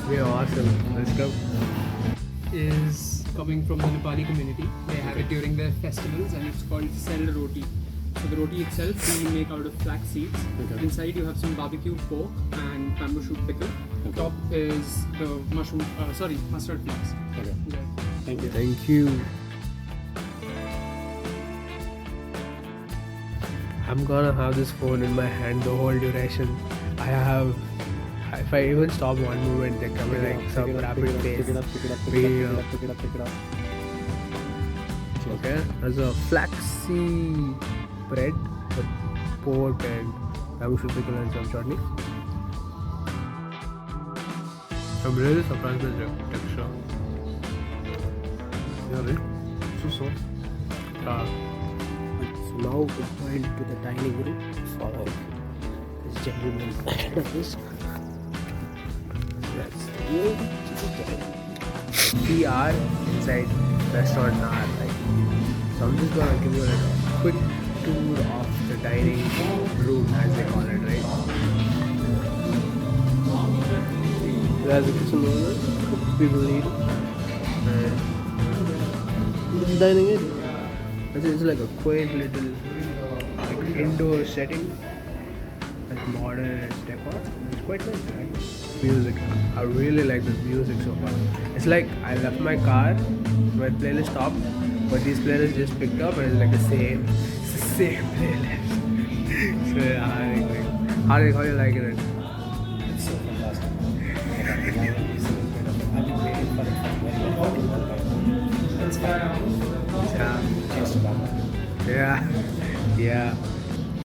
Yeah, awesome. Let's go. Is coming from the Nepali community. They have it during their festivals and it's called sel roti. So the roti itself we make out of flax seeds. Okay. Inside you have some barbecued pork and bamboo shoot pickle. Okay. Top is the mustard flakes. Okay. Yeah. Thank you. Thank you. I'm gonna have this phone in my hand the whole duration. If I even stop one moment, they come in like some rapid pace. Pick it up. Okay, there's a flaxy bread with pork and bamboo shoot pickle and some chutney. I'm really surprised with the texture. Yeah, right? So soft. So now we're going to the dining room for this gentleman. We are inside restaurant naar. So I'm just gonna give you like a quick tour of the dining room as they call it, right? There's a kitchen over there. People eat. And this is dining area. It's like a quaint little like indoor setting, like modern decor. It's quite nice, right? Music. I really like the music so far. It's like I left my car, my playlist stopped, but these playlists just picked up and it's like it's the same playlist. So yeah, how do you like it? It's so fantastic. I've been waiting for it for it's fine. Yeah. Cheers to that. Yeah.